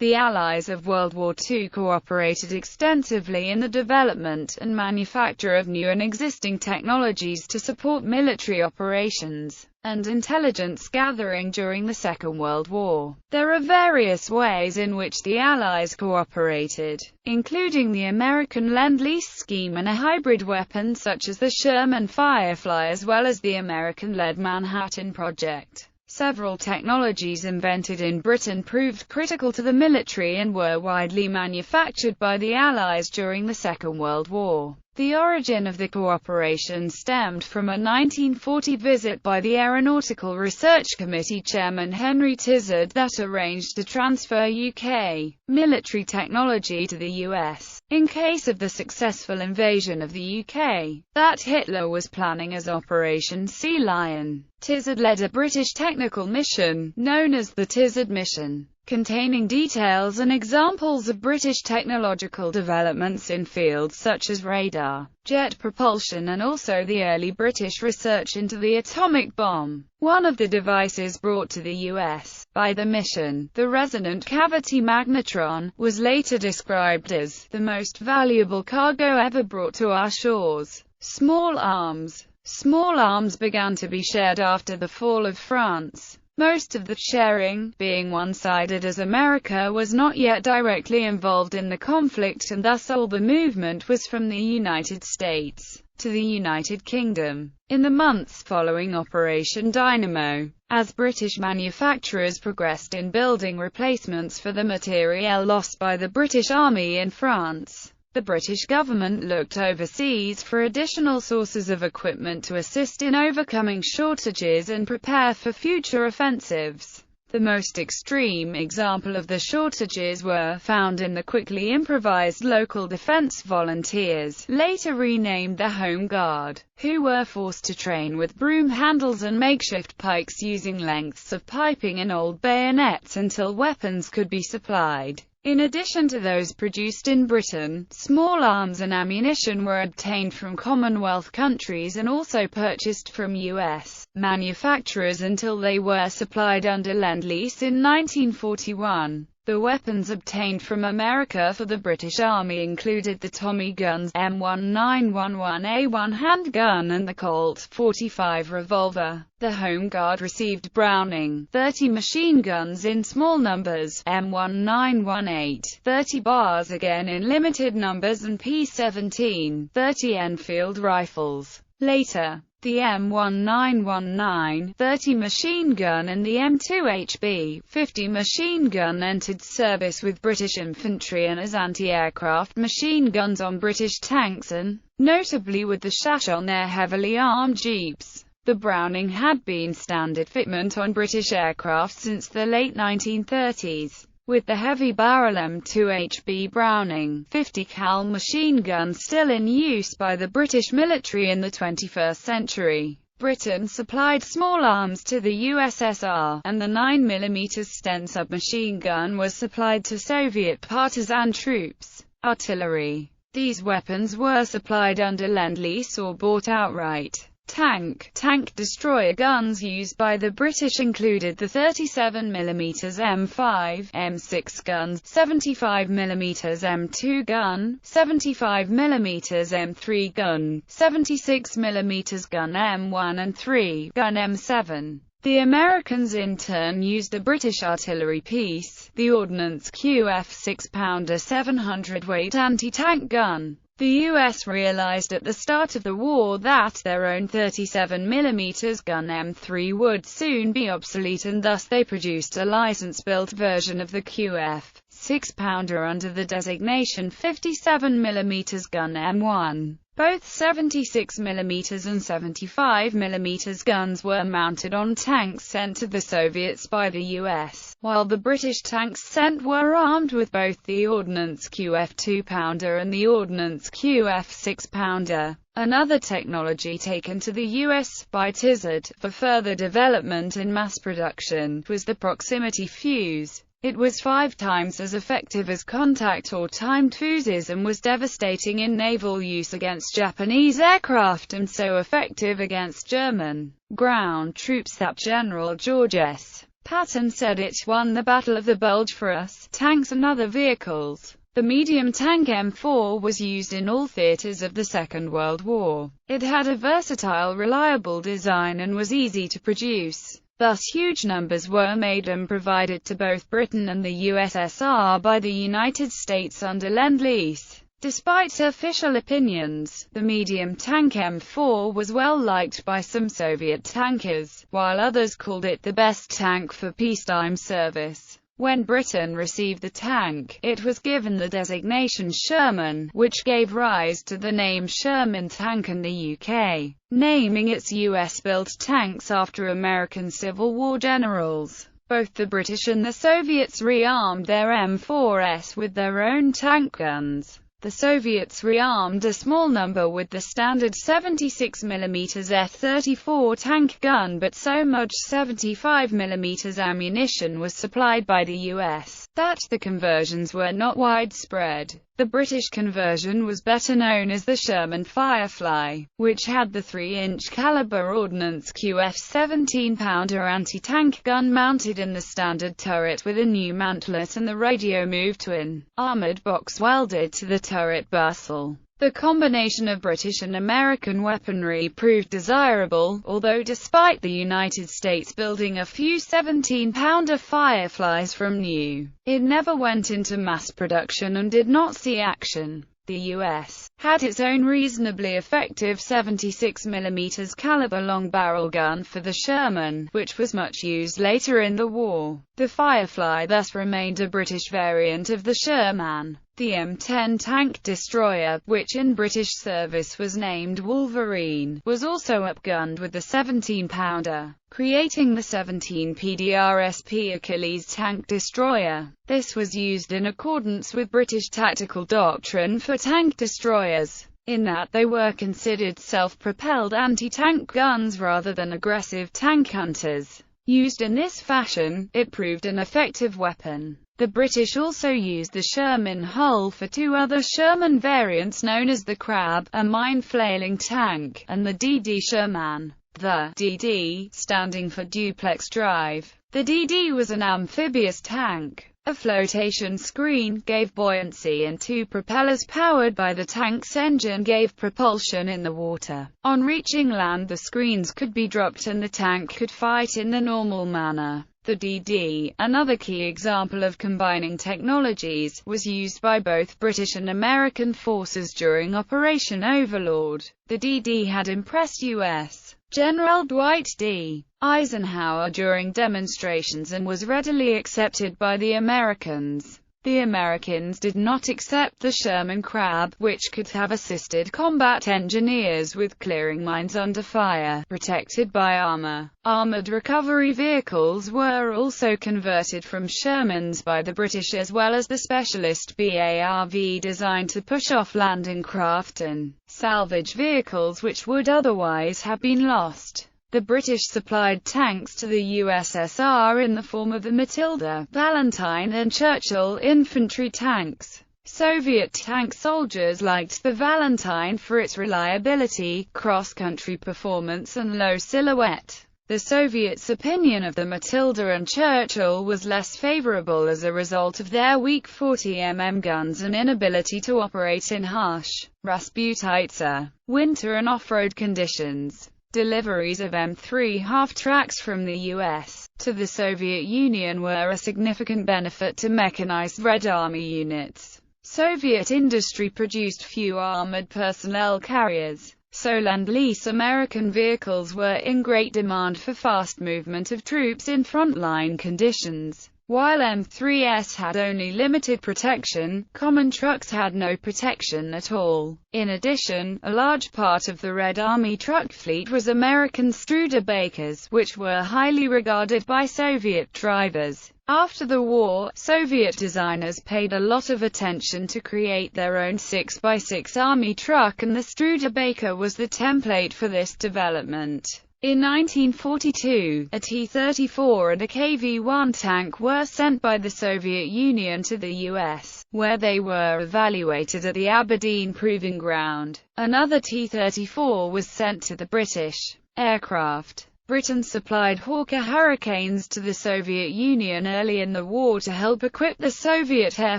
The Allies of World War II cooperated extensively in the development and manufacture of new and existing technologies to support military operations and intelligence gathering during the Second World War. There are various ways in which the Allies cooperated, including the American Lend-Lease scheme and a hybrid weapon such as the Sherman Firefly, as well as the American-led Manhattan Project. Several technologies invented in Britain proved critical to the military and were widely manufactured by the Allies during the Second World War. The origin of the cooperation stemmed from a 1940 visit by the Aeronautical Research Committee chairman Henry Tizard that arranged to transfer UK military technology to the US, in case of the successful invasion of the UK, that Hitler was planning as Operation Sea Lion. Tizard led a British technical mission, known as the Tizard Mission, containing details and examples of British technological developments in fields such as radar, jet propulsion, and also the early British research into the atomic bomb. One of the devices brought to the US by the mission, the resonant cavity magnetron, was later described as the most valuable cargo ever brought to our shores. Small arms. Small arms began to be shared after the fall of France. Most of the sharing being one-sided, as America was not yet directly involved in the conflict, and thus all the movement was from the United States to the United Kingdom. In the months following Operation Dynamo, as British manufacturers progressed in building replacements for the materiel lost by the British Army in France, the British government looked overseas for additional sources of equipment to assist in overcoming shortages and prepare for future offensives. The most extreme example of the shortages were found in the quickly improvised local defense volunteers, later renamed the Home Guard, who were forced to train with broom handles and makeshift pikes using lengths of piping and old bayonets until weapons could be supplied. In addition to those produced in Britain, small arms and ammunition were obtained from Commonwealth countries and also purchased from U.S. manufacturers until they were supplied under Lend-Lease in 1941. The weapons obtained from America for the British Army included the Tommy guns, M1911A1 handgun, and the Colt 45 revolver. The Home Guard received Browning .30 machine guns in small numbers, M1918 .30 bars again in limited numbers, and P17 .30 Enfield rifles. Later, the M1919 .30 machine gun and the M2HB .50 machine gun entered service with British infantry and as anti-aircraft machine guns on British tanks and, notably, with the Shash on their heavily armed jeeps. The Browning had been standard fitment on British aircraft since the late 1930s. With the heavy barrel M2HB Browning 50 cal machine gun still in use by the British military in the 21st century, Britain supplied small arms to the USSR, and the 9mm Sten submachine gun was supplied to Soviet partisan troops. Artillery. These weapons were supplied under Lend-Lease or bought outright. Tank destroyer guns used by the British included the 37mm M5, M6 guns, 75mm M2 gun, 75mm M3 gun, 76mm gun M1 and 3 gun M7. The Americans in turn used a British artillery piece, the Ordnance QF 6-pounder 700-weight anti-tank gun. The US realized at the start of the war that their own 37mm gun M3 would soon be obsolete, and thus they produced a license-built version of the QF 6-pounder under the designation 57mm gun M1. Both 76mm and 75mm guns were mounted on tanks sent to the Soviets by the US, while the British tanks sent were armed with both the Ordnance QF 2-pounder and the Ordnance QF 6-pounder. Another technology taken to the US by Tizard for further development and mass production was the proximity fuse. It was 5 times as effective as contact or timed fuses and was devastating in naval use against Japanese aircraft and so effective against German ground troops that General George S. Patton said it won the Battle of the Bulge for us, tanks and other vehicles. The medium tank M4 was used in all theaters of the Second World War. It had a versatile, reliable design and was easy to produce. Thus huge numbers were made and provided to both Britain and the USSR by the United States under Lend-Lease. Despite official opinions, the medium tank M4 was well liked by some Soviet tankers, while others called it the best tank for peacetime service. When Britain received the tank, it was given the designation Sherman, which gave rise to the name Sherman tank in the UK, naming its US-built tanks after American Civil War generals. Both the British and the Soviets rearmed their M4s with their own tank guns. The Soviets rearmed a small number with the standard 76mm F-34 tank gun, but so much 75mm ammunition was supplied by the US that the conversions were not widespread. The British conversion was better known as the Sherman Firefly, which had the 3-inch caliber Ordnance QF 17-pounder anti-tank gun mounted in the standard turret with a new mantlet and the radio move twin armored box welded to the turret bustle. The combination of British and American weaponry proved desirable, although despite the United States building a few 17-pounder Fireflies from new, it never went into mass production and did not see action. The U.S. had its own reasonably effective 76mm caliber long-barrel gun for the Sherman, which was much used later in the war. The Firefly thus remained a British variant of the Sherman. The M10 tank destroyer, which in British service was named Wolverine, was also upgunned with the 17-pounder, creating the 17 PDRSP Achilles tank destroyer. This was used in accordance with British tactical doctrine for tank destroyers, in that they were considered self-propelled anti-tank guns rather than aggressive tank hunters. Used in this fashion, it proved an effective weapon. The British also used the Sherman hull for two other Sherman variants known as the Crab, a mine-flailing tank, and the DD Sherman. The DD, standing for duplex drive. The DD was an amphibious tank. A flotation screen gave buoyancy and two propellers powered by the tank's engine gave propulsion in the water. On reaching land, the screens could be dropped and the tank could fight in the normal manner. The DD, another key example of combining technologies, was used by both British and American forces during Operation Overlord. The DD had impressed U.S. General Dwight D. Eisenhower during demonstrations and was readily accepted by the Americans. The Americans did not accept the Sherman Crab, which could have assisted combat engineers with clearing mines under fire, protected by armor. Armored recovery vehicles were also converted from Shermans by the British, as well as the specialist BARV designed to push off landing craft and salvage vehicles which would otherwise have been lost. The British supplied tanks to the USSR in the form of the Matilda, Valentine and Churchill infantry tanks. Soviet tank soldiers liked the Valentine for its reliability, cross-country performance and low silhouette. The Soviets' opinion of the Matilda and Churchill was less favorable as a result of their weak 40mm guns and inability to operate in harsh Rasputitsa winter and off-road conditions. Deliveries of M3 half-tracks from the U.S. to the Soviet Union were a significant benefit to mechanized Red Army units. Soviet industry produced few armored personnel carriers, so Lend-Lease American vehicles were in great demand for fast movement of troops in frontline conditions. While M3s had only limited protection, common trucks had no protection at all. In addition, a large part of the Red Army truck fleet was American Studebakers, which were highly regarded by Soviet drivers. After the war, Soviet designers paid a lot of attention to create their own 6x6 Army truck, and the Studebaker was the template for this development. In 1942, a T-34 and a KV-1 tank were sent by the Soviet Union to the U.S., where they were evaluated at the Aberdeen Proving Ground. Another T-34 was sent to the British aircraft Britain supplied Hawker Hurricanes to the Soviet Union early in the war to help equip the Soviet Air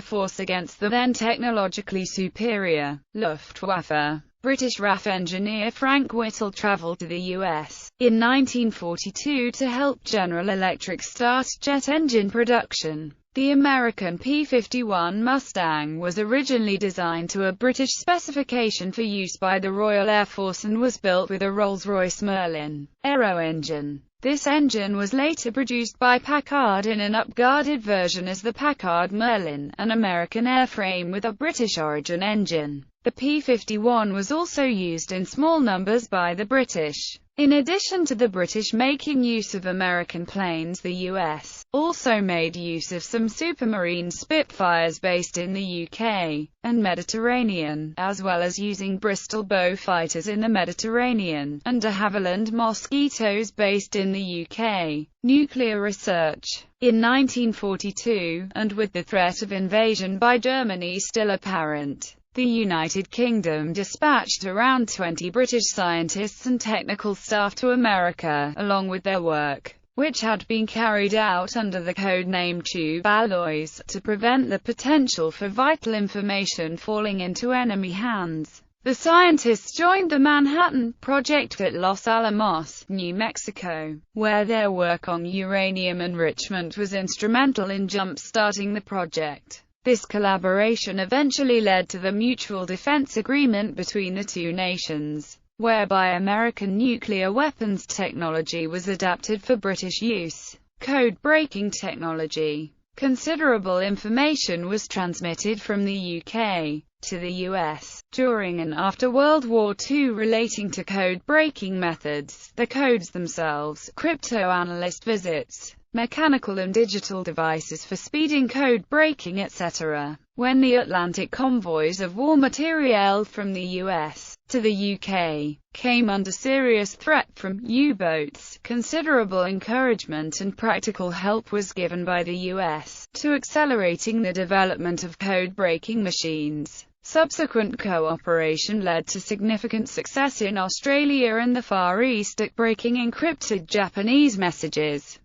Force against the then technologically superior Luftwaffe. British RAF engineer Frank Whittle travelled to the US in 1942 to help General Electric start jet engine production. The American P-51 Mustang was originally designed to a British specification for use by the Royal Air Force and was built with a Rolls-Royce Merlin aero engine. This engine was later produced by Packard in an upgraded version as the Packard Merlin, an American airframe with a British origin engine. The P-51 was also used in small numbers by the British. In addition to the British making use of American planes, the US also made use of some Supermarine Spitfires based in the UK and Mediterranean, as well as using Bristol Bow fighters in the Mediterranean, and de Havilland Mosquitoes based in the UK. Nuclear research. In 1942, and with the threat of invasion by Germany still apparent, the United Kingdom dispatched around 20 British scientists and technical staff to America, along with their work, which had been carried out under the code name Tube Alloys, to prevent the potential for vital information falling into enemy hands. The scientists joined the Manhattan Project at Los Alamos, New Mexico, where their work on uranium enrichment was instrumental in jump-starting the project. This collaboration eventually led to the Mutual Defense Agreement between the two nations, whereby American nuclear weapons technology was adapted for British use. Code-breaking technology. Considerable information was transmitted from the UK to the US during and after World War II relating to code-breaking methods, the codes themselves, cryptanalyst visits, mechanical and digital devices for speeding code breaking, etc. When the Atlantic convoys of war materiel from the US to the UK came under serious threat from U-boats, considerable encouragement and practical help was given by the US to accelerating the development of code-breaking machines. Subsequent cooperation led to significant success in Australia and the Far East at breaking encrypted Japanese messages.